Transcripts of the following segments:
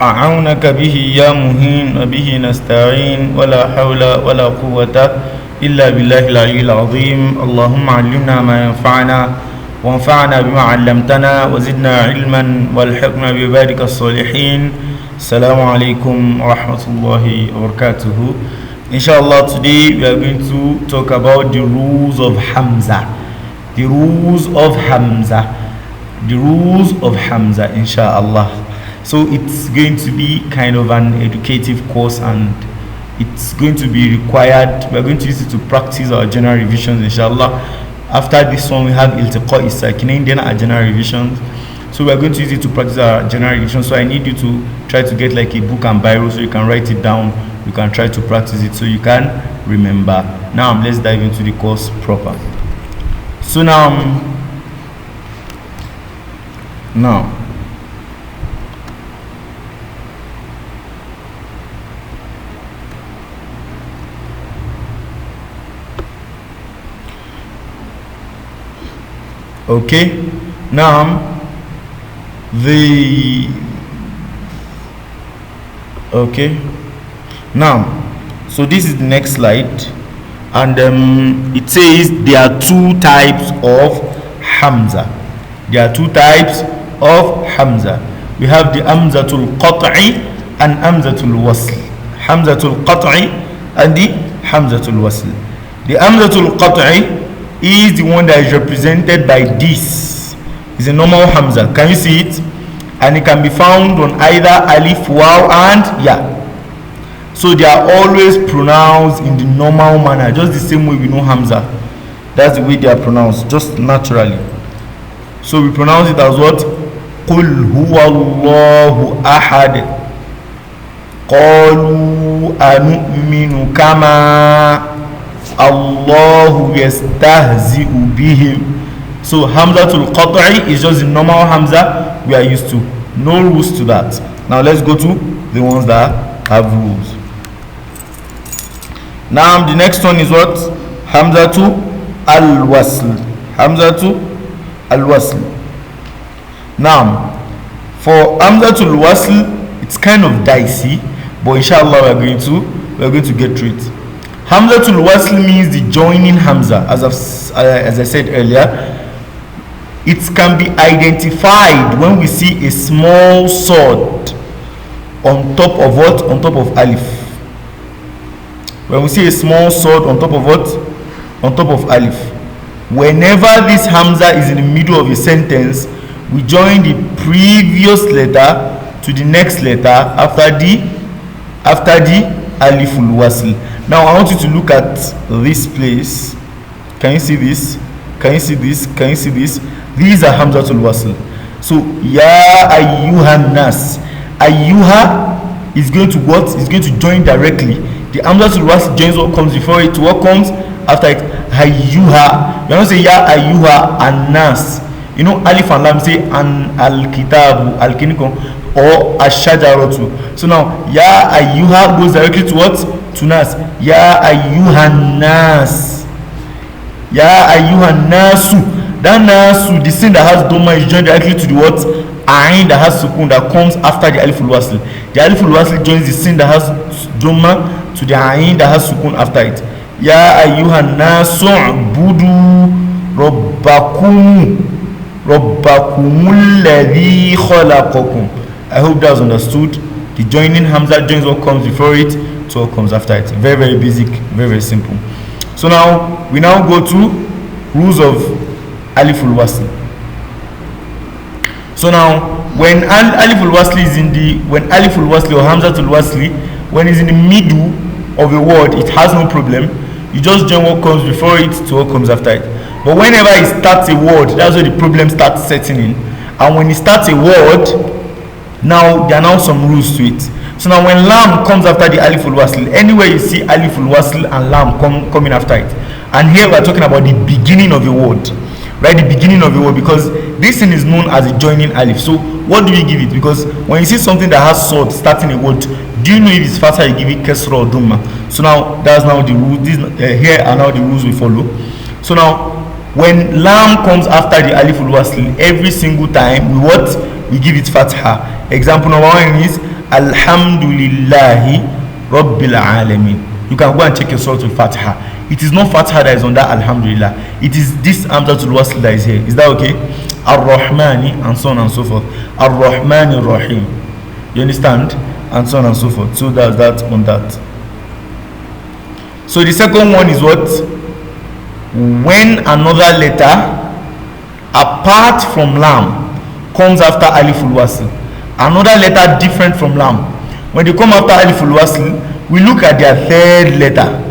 أعونك به يا مهين وبه نستعين ولا حول ولا قوة إلا بالله العلي العظيم اللهم علمنا ما ينفعنا وانفعنا بما علمتنا وزدنا علما والحقنا بعبادك الصالحين. السلام عليكم ورحمة الله وبركاته. Inshallah, today we are going to talk about the rules of Hamzah. The rules of Hamzah. The rules of Hamzah, inshallah. So it's going to be kind of an educative course, and it's going to be required. We're going to use it to practice our general revisions, inshallah. After this one, we have Iltiqa'i Sakinain, then our general revisions. So we're going to use it to practice our general revisions. So I need you to try to get like a book and biro so you can write it down. You can try to practice it so you can remember. Now let's dive into the course proper. So now okay, now so this is the next slide, and it says there are two types of Hamzah. There are two types of Hamzah. We have the Hamzatul Qat'i and Hamzatul Wasl. Hamzatul Qat'i and the Hamzatul Wasl. The Hamzatul Qat'i is the one that is represented by this. It's a normal Hamzah. Can you see it? And it can be found on either Alif, Waw and Ya. So they are always pronounced in the normal manner, just the same way we know Hamzah. That's the way they are pronounced, just naturally. So we pronounce it as what? Qul huwa Allahu ahad. Qalu anu'minu kama Allahu yastahzi'u bihim. So Hamzatul Qat'i is just the normal Hamza we are used to. No rules to that. Now let's go to the ones that have rules. Now the next one is what? Hamzatu al-Wasl. Hamzatu al-Wasl. Now for Hamzatul Wasl, it's kind of dicey, but inshallah we're going to get through it. Hamzatul Wasl means the joining Hamza. As I said earlier, it can be identified when we see a small sword on top of what? On top of Alif. When we see a small sword on top of what? On top of Alif. Whenever this Hamza is in the middle of a sentence, we join the previous letter to the next letter after the Aliful Wasl. Now I want you to look at this place. Can you see this? Can you see this? Can you see this? These are Hamzatul Wasl. So Ya Ayyuhan Nas. Ayyuha is going to what? Is going to join directly. The Hamzatul Wasl joins what comes before it. What comes after it? Ayyuha. You don't say Ya Ayyuha and Nas. You know Alif and Lam say an al-kitabu al-kinikum or ash-shajaratu. So now Ya Ayyuha goes directly to what? To Nas. Ya Ayyuhan Nas. Ya Ayyuhan Nasu. That Nasu, the sin that has Dhamma, is joined directly to the what? Ain that has Sukun that comes after the Aliful Wasl. The Aliful Wasl joins the sin that has Dhamma to the Ain that has Sukun after it. Ya Ayyuhan Nasu budu Rabbakumul ladhi khalaqakum. I hope that was understood. The joining Hamza joins what comes before it to what comes after it. Very, very basic, very, very simple. So now we go to rules of Aliful Wasl. So now when Aliful Wasl is when Aliful Wasl or Hamzatul Wasl, when it's in the middle of a word, it has no problem. You just join what comes before it to what comes after it. But whenever it starts a word, that's where the problem starts setting in. And when it starts a word, now there are now some rules to it. So now when Lam comes after the Aliful Wasl, anywhere you see Aliful Wasl and Lam coming after it. And here we are talking about the beginning of a word. Right, the beginning of a word, because this thing is known as a joining Alif. So what do we give it? Because when you see something that has sword starting a word, do you know if it's faster you give it Kesra or Dhamma? So now that's now the rules. Here are now the rules we follow. So now when Lam comes after the Aliful Wasl, every single time we give it Fatha. Example number one is Alhamdulillahi Rabbil Alamin. You can go and check your Surah Al-Fatiha. It is not Fatiha that is on that Alhamdulillah. It is this Hamzatul Wasl that is here. Is that okay? Ar-Rahmani, and so on and so forth. Ar-Rahmani Rahim. You understand? And so on and so forth. So that's that on that. So the second one is what? When another letter apart from lam comes after aliful wasl. Another letter different from lam. When they come after aliful wasl, we look at their third letter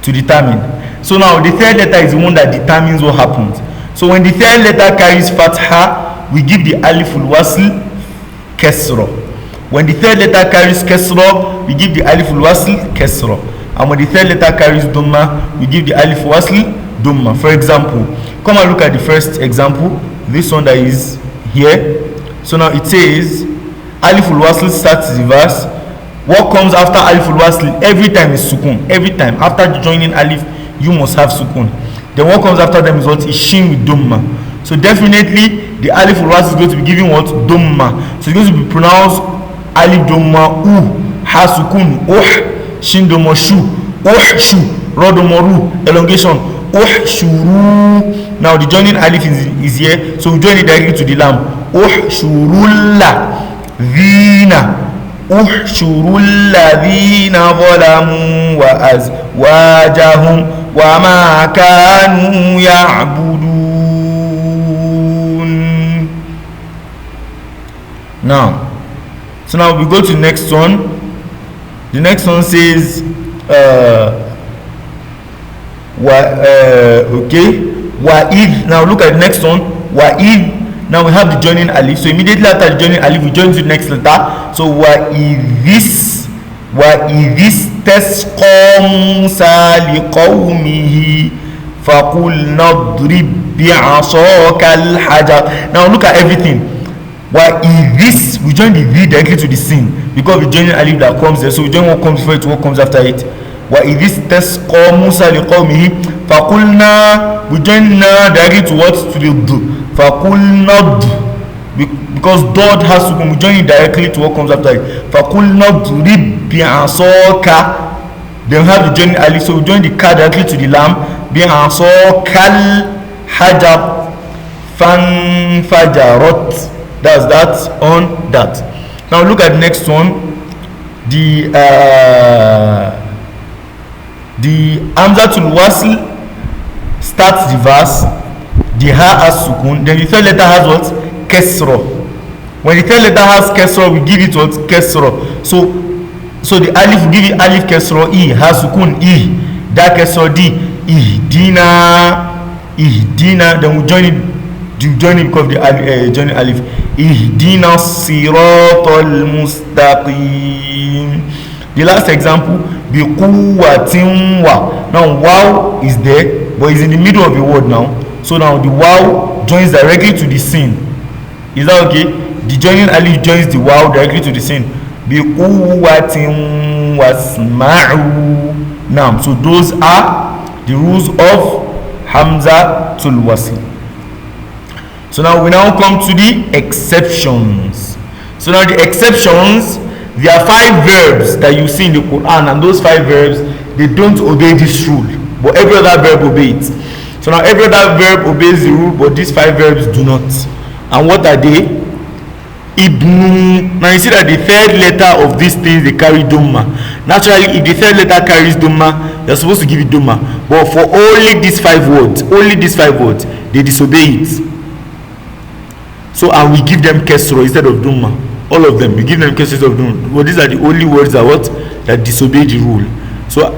to determine. So now the third letter is the one that determines what happens. So when the third letter carries fatha, we give the aliful wasl kasra. When the third letter carries kasra, we give the aliful wasl kasra. And when the third letter carries dhamma, we give the alif wasl dhamma. For example, come and look at the first example, this one that is here. So now it says aliful wasl starts the verse. What comes after aliful wasl every time is sukun. Every time after joining alif, you must have sukun. Then what comes after them is what? Is shin with dhamma. So definitely the aliful wasl is going to be given what? Dhamma. So it's going to be pronounced alif dhamma u, ha sukun shin dhamma shu, shu, ra dhamma ru, elongation shuru. Now the joining alif is here, so we join it directly to the lam. Shurulla dhina, shurulla dhina zalamu wa azwajahum wa ma kanu ya'budun. Now, so now we go to the next one. The next one says okay, wa'id. Now look at the next one, wa'id. Now we have the joining alif, so immediately after the joining alif we join to the next letter. So wa'idhis tasqa Musa liqawmihi faqul nadrib bi'asaka al-hajar. Now look at everything. Wa'idhis, we join the v directly to the sin because we join alif that comes there, so we join what comes before it to what comes after it. وَإِذِ اسْتَسْقَى مُوسَى لِقَوْمِهِ فَقُلْنَا, we join na directly to what? To the d. فَقُلْنَا d, because dod has to come, we join it directly to what comes after it. فَقُلْنَا ضْرِبْ بِعَصَاكَ, then we have the joining alif, so we join the ka directly to the lam. بِعَصَاكَ الْحَجَرْ فَانْفَجَرَتْ. That's that on that. Now look at the next one. The Hamzatul Wasl starts the verse, the ha has sukun, then the third letter has what? Kesra. When the third letter has kesra, we give it what? Kesra. So the alif, we give it alif kesra, i, ha sukun, i, da kesra, di, ihdina, then we join it because of the join alif. Ihdina siratal mustaqim. The last example, biquwwatin wa. Now wow is there, but it's in the middle of the word now. So now the wow joins directly to the sin. Is that okay? The joining alif joins the wow directly to the sin. Biquwwatin wasma'u. Now, so those are the rules of Hamzatul Wasl. So now we now come to the exceptions. So now the exceptions, there are 5 verbs that you see in the Quran, and those 5 verbs, they don't obey this rule, but every other verb obeys. So now every other verb obeys the rule, but these 5 verbs do not. And what are they? Ibnu. Now you see that the third letter of these things, they carry dhamma. Naturally, if the third letter carries dhamma, you're supposed to give it dhamma. But for only these 5 words, they disobey it. So and we give them kesro instead of dhamma. All of them, we give them cases of dhamma. But these are the only words that disobey the rule. So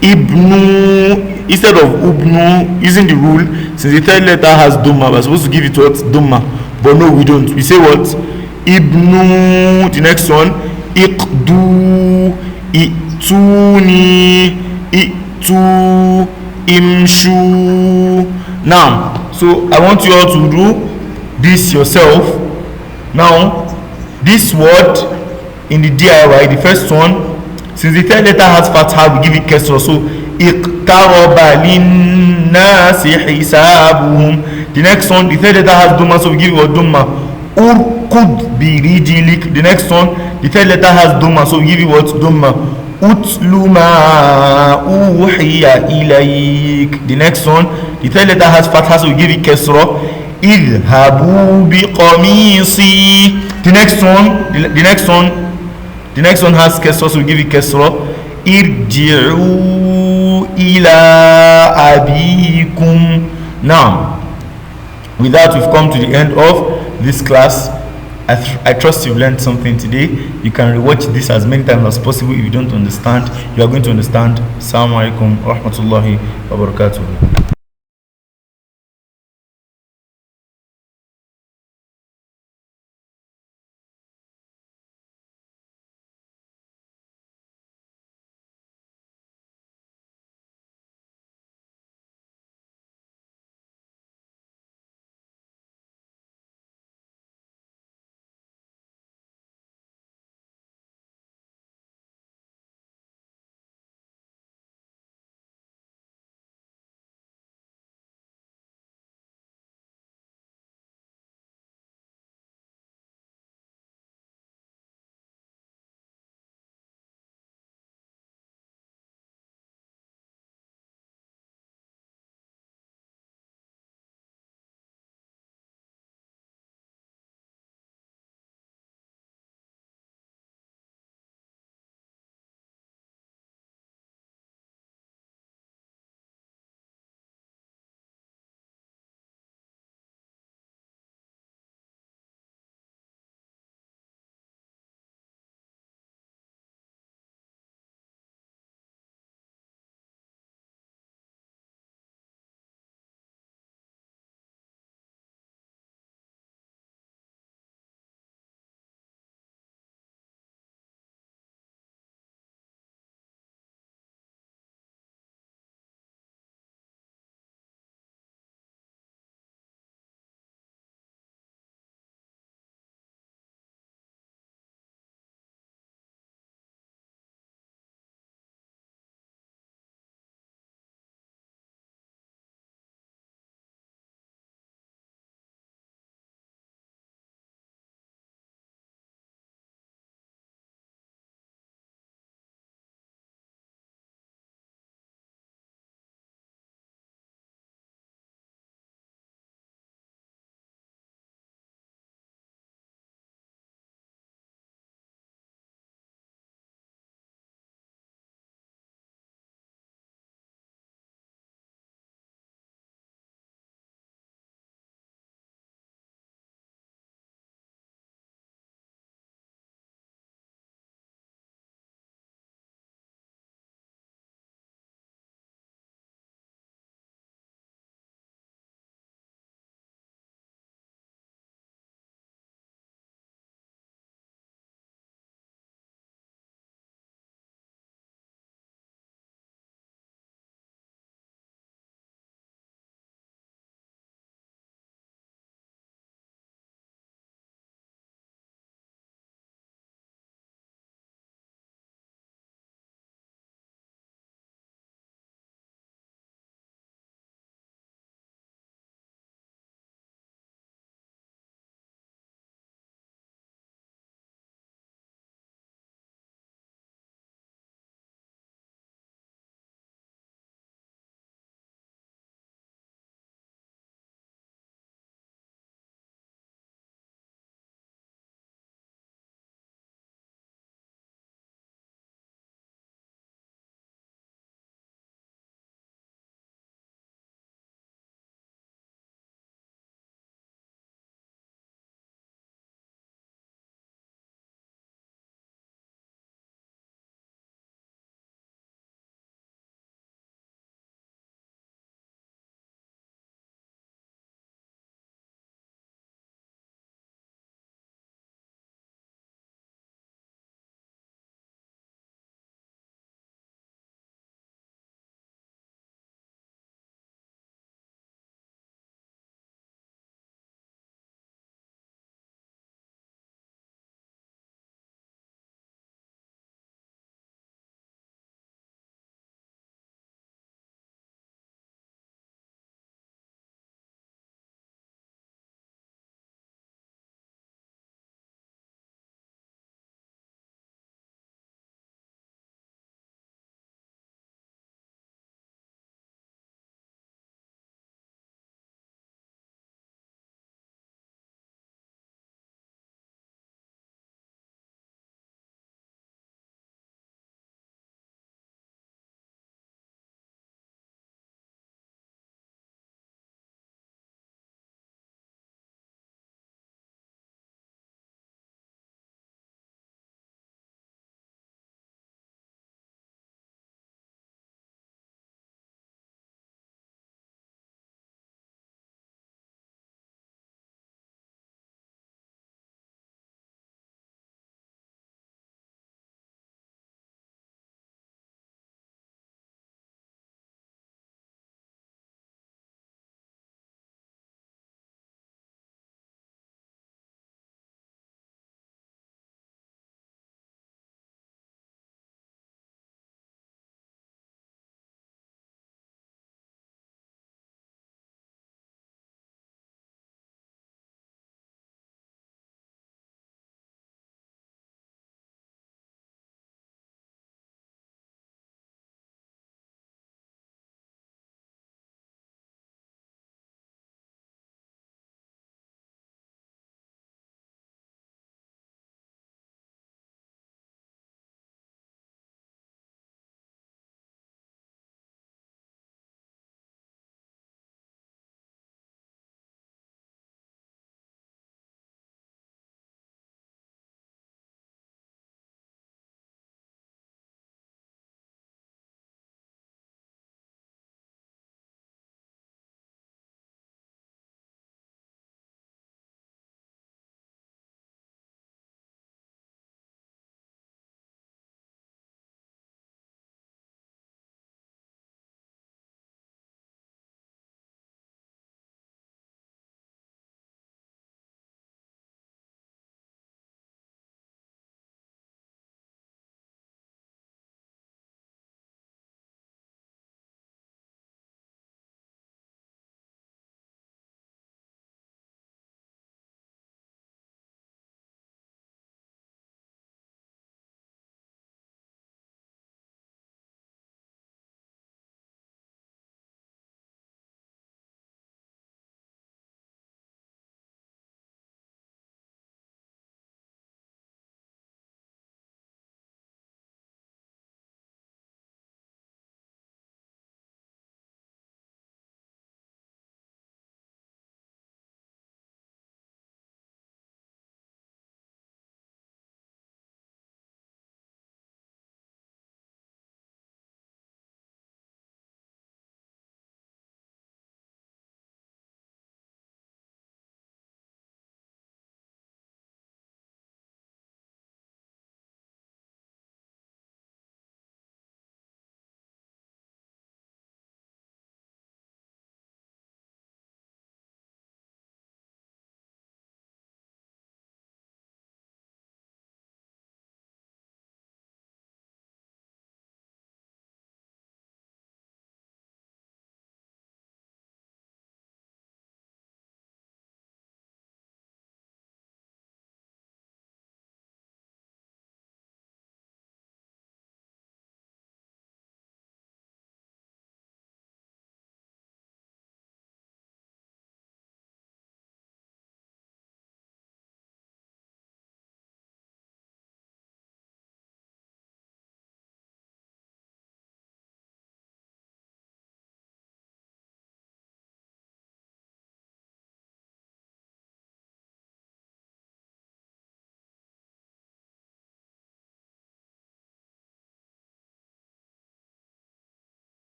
ibnu instead of ubnu, using the rule, since the third letter has dhamma, we're supposed to give it what? Dhamma. But no, we don't. We say what? Ibnu. The next one, iqdu, ituni, itu, imshu. Now, so I want you all to do this yourself. Now, this word in the DIY, the first one, since the third letter has fatha, we give it kesra. So iqtaraba linnasi hisabuhum. The next one, the third letter has dhamma, so we give it dhamma. Urkud birijilik. The next one, the third letter has dhamma, so we give you what? Dhamma. Utlu ma uhiya ilayk. The next one, the third letter has fatha, so we give it kasra. Idhabu biqamisi. The next one has kasra, so we give it kasra. Irji'u ila abikum. Now, with that, we've come to the end of this class. I trust you've learned something today. You can rewatch this as many times as possible. If you don't understand, you are going to understand. Assalamu alaikum wa rahmatullahi wa barakatuh.